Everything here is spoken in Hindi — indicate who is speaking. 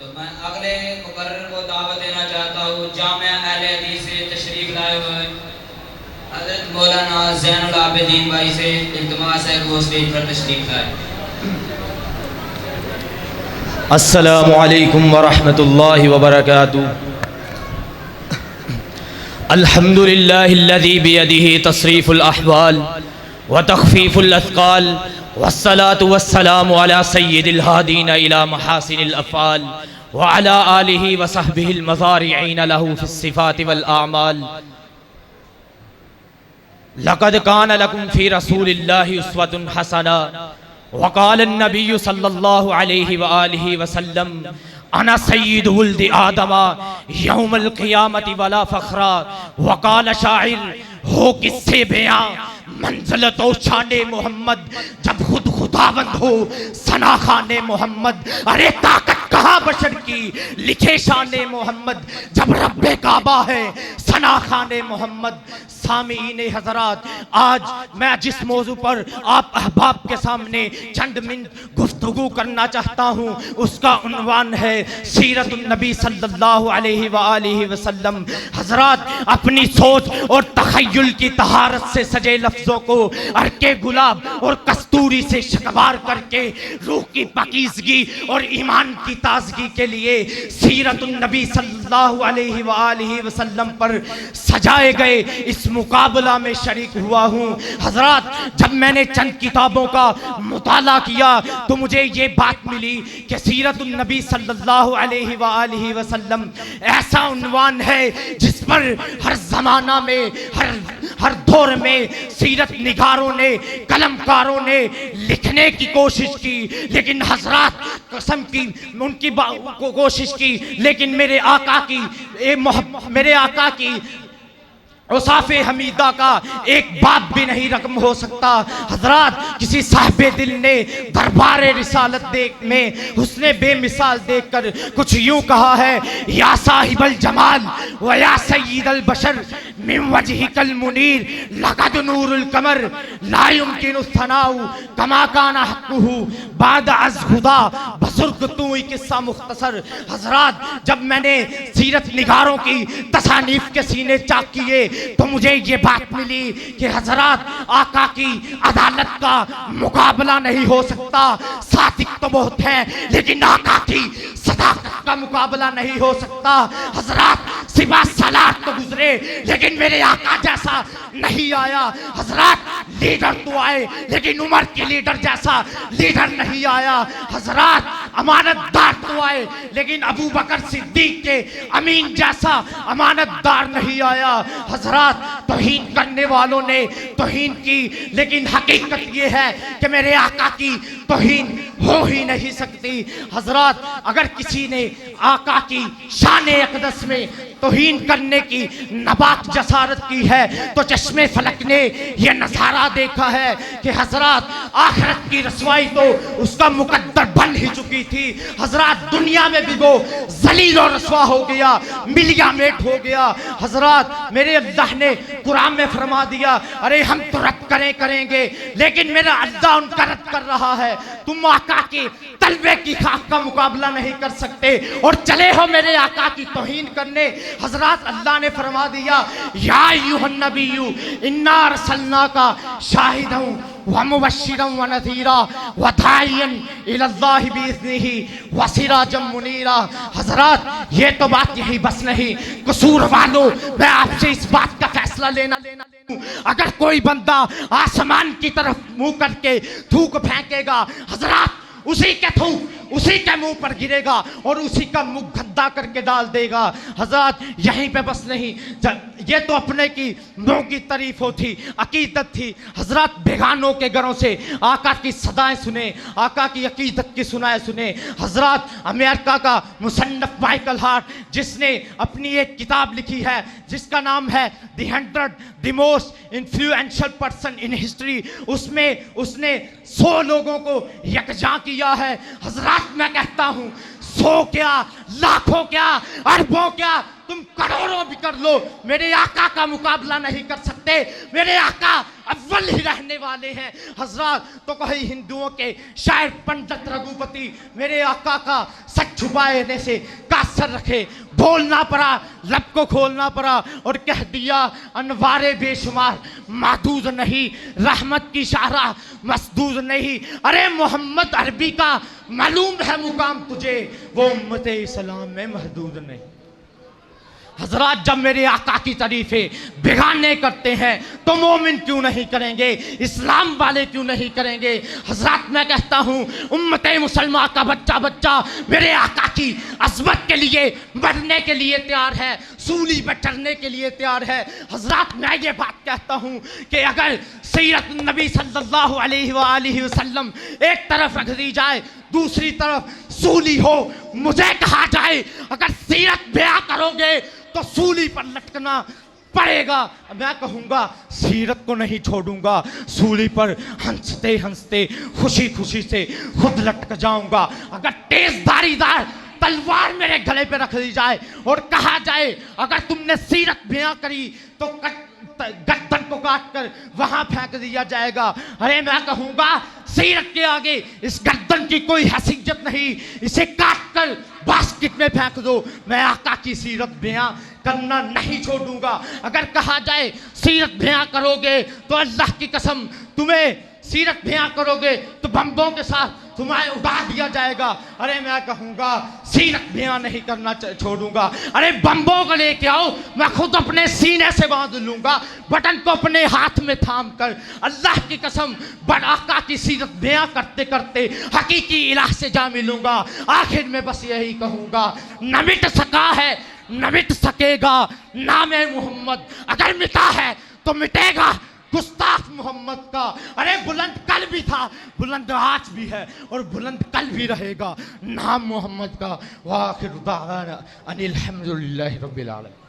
Speaker 1: तो मैं अगले मुकर्रर को दावत देना चाहता हूँ जामिया अहले हदीस से तशरीफ लाए हुए हज़रत मौलाना ज़ैनुल आबिदीन भाई से इल्तिमास है वो स्टेज पर तशरीफ लाए।
Speaker 2: अस्सलामु अलैकुम व रहमतुल्लाहि व बरकातुहू। अल्हम्दुलिल्लाहिल्लज़ी बियदिही तस्रीफुल अहवाल व तख़फ़ीफ़ुल अथक़ाल वस्सलातु वस्सलामु अला सय्यिदिल हादीन इला महासिनिल अफ़आल व अला आलिहि व सहबिहिल मज़ारिईन लहू फ़िस सिफ़ाति वल आमाल। लक़द कान लकुम फ़ी रसूलिल्लाहि उस्वतुन हसना व क़ाल नबिय्यु सल्लल्लाहु अलैहि व आलिहि वसल्लम अना सय्यिदु वुल्दि आदमा यौमल क़ियामति वला फ़ख़्रा। व क़ाल शाइर हो किससे बयां मंज़िलत ओ शाने मोहम्मद जब खुद खुदावंद हो सना खाने मोहम्मद। अरे ताकत कहाँ बशर की लिखे शाने मोहम्मद जब रब्बे काबा है सना खाने मोहम्मद। सामीन हज़रात, आज मैं जिस मौजू पर आप अहबाब के सामने चंद मिनट गुफ्तगू करना चाहता हूँ उसका उन्वान है सीरतुन नबी सल्लल्लाहु अलैहि व आलिहि वसल्लम। हज़रात, अपनी सोच और तख़य्युल की तहारत से सजे लफ्ज़ों को अर्के गुलाब और कस्तूरी से शकवार करके रूह की पाकीज़गी और ईमान की ताज़गी के लिए सीरतुन नबी सल्लल्लाहु अलैहि व आलिहि वसल्लम पर सजाए गए इस मुकाबला में शरीक हुआ हूँ। हज़रात, जब मैंने चंद किताबों का मुताला किया तो मुझे ये बात मिली कि सीरतुन नबी सल्लल्लाहु अलैहि व आलिहि वसल्लम ऐसा उन्वान है जिस पर हर ज़माना में हर दौर में सीरत निगारों ने कलमकारों ने लिखने की कोशिश की, लेकिन हज़रात कसम की उनकी कोशिश की, लेकिन मेरे आका की औसाफ़े हमीदा का एक बात भी नहीं रकम हो सकता। हज़रात, किसी साहिबे दिल ने दरबारे रिसालत में हुस्ने बेमिसाल देखकर कुछ यूँ कहा है, या साहिबल जमाल व या सय्यिदल बशर मिन वजहिकल मुनीर लक़द नूरुल कमर ला युमकिनु सनाउ कमा काना हक़्क़ुहु बाद अज़ खुदा बज़ुर्ग तू किस्सा मुख्तसर। हज़रात, जब मैंने सीरत निगारों की तसानीफ के सीने चाक किए तो मुझे ये बात मिली कि हज़रात आका की अदालत का मुकाबला नहीं हो सकता। सादिक तो बहुत हैं लेकिन आका की सदाकत का मुकाबला नहीं हो सकता। हज़रात, सिवा सलात तो गुजरे लेकिन मेरे आका जैसा नहीं आया। हज़रात, लीडर तो आए लेकिन उमर के लीडर जैसा लीडर नहीं आया। हज़रात, अमानतदार तो आए लेकिन अबू बकर सिद्दीक के अमीन जैसा अमानतदार नहीं आया। हज़रात, तौहीन करने वालों ने तौहीन की, लेकिन हकीकत ये है कि मेरे आका की तौहीन हो ही नहीं सकती। हज़रात, अगर किसी ने आका की शान अक़दस में तौहीन करने की नबात जसारत की है तो चश्मे फलक ने यह नज़ारा देखा है कि हज़रात आखिरत की रसवाई तो उसका मुकद्दर बन ही चुकी थी। हज़रात, दुनिया में भी वो जलील और रसवा हो गया, मिलिया मेट हो गया। हज़रात, मेरे अल्लाह ने कुरान में फरमा दिया, अरे हम तो रद्द करेंगे लेकिन मेरा अल्लाह उनका रद्द कर रहा है। तुम आका के तलवे की खाक का मुकाबला नहीं कर सकते और चले हो मेरे आका की तौहीन करने। हज़रात, अल्लाह ने फरमा दिया, या अय्युहन नबिय्यु इन्ना अरसलनाका शाहिदन व मुबश्शिरन व नज़ीरा व दाइयन इलल्लाहि बिइज़्निही व सिराजम मुनीरा। हज़रात, ये तो बात यही बस नहीं, कसूर वालों, मैं आपसे इस बात का फैसला लेना अगर कोई बंदा आसमान की तरफ मुंह करके थूक फेंकेगा, हज़रात उसी के मुंह पर गिरेगा और उसी का मुंह गद्दा करके डाल देगा। हज़रात, यहीं पे बस नहीं, ये तो अपने की मुंह की तारीफ होती अकीदत थी। हज़रात, बेगानों के घरों से आका की सदाएं सुने, आका की अकीदत की सुनाए सुने। हज़रात, अमेरिका का मुसन्नफ माइकल हार्ट जिसने अपनी एक किताब लिखी है जिसका नाम है the 100 most influential person in history, उसमें उसने 100 लोगों को यकजा किया है। हज़रात, मैं कहता हूँ 100 क्या, लाखों क्या, अरबों क्या, तुम करोड़ों भी कर लो, मेरे आका का मुकाबला नहीं कर सकते। मेरे आका अव्वल ही रहने वाले हैं। हजरत तो कहे हिंदुओं के शायर पंडित रघुपति, मेरे आका का सच छुपाने से कासर रखे, बोलना पड़ा, लब को खोलना पड़ा और कह दिया अनवारे बेशुमार महदूद नहीं, रहमत की शाहरा मसदूद नहीं। अरे मोहम्मद अरबी का मालूम है मुकाम तुझे, वो उम्मते इस्लाम में महदूद नहीं। हजरात, जब मेरे आका की तारीफें बेगाने करते हैं तो मोमिन क्यों नहीं करेंगे, इस्लाम वाले क्यों नहीं करेंगे। हजरात, मैं कहता हूँ उम्मते मुसलमान का बच्चा बच्चा मेरे आका की अज़मत के लिए मरने के लिए तैयार है, सूली पर चढ़ने के लिए तैयार है। हजरात, मैं ये बात कहता हूँ कि अगर सीरत नबी सल्लल्लाहु अलैहि वसल्लम एक तरफ रख दी जाए, दूसरी तरफ सूली हो, मुझे कहा जाए अगर सीरत बयां करोगे तो सूली पर लटकना पड़ेगा। मैं कहूँगा सीरत को नहीं छोड़ूंगा, सूली पर हंसते हंसते खुशी खुशी से खुद लटक जाऊंगा। अगर तेज धारीदार तलवार मेरे गले पे रख दी जाए और कहा जाए अगर तुमने सीरत बयां करी तो गर्दन को काट कर वहां फेंक दिया जाएगा। अरे मैं कहूंगा सीरत के आगे इस गर्दन की कोई हैसियत नहीं, इसे काट कर बास्केट में फेंक दो, मैं आका की सीरत बयां करना नहीं छोड़ूंगा। अगर कहा जाए सीरत बयां करोगे तो अल्लाह की कसम तुम्हें सीरत बयां करोगे तो बम्बों के साथ तुम्हें उड़ा दिया जाएगा। अरे मैं कहूँगा सीरत बयां नहीं करना छोड़ूंगा। अरे बम्बों को लेके आओ, मैं खुद अपने सीने से बांध लूंगा, बटन को अपने हाथ में थाम कर। अल्लाह की कसम बड़ आका की सीरत बयां करते करते हकीकी इलाह से जा मिलूंगा। आखिर में बस यही कहूँगा, न मिट सका है न मिट सकेगा नाम मोहम्मद, अगर मिटा है तो मिटेगा गुस्ताख मोहम्मद का। अरे बुलंद कल भी था, बुलंद आज भी है और बुलंद कल भी रहेगा नाम मोहम्मद का। वाखिर दावाना अनिल हम्दुलिल्लाहि रब्बिल आलमीन।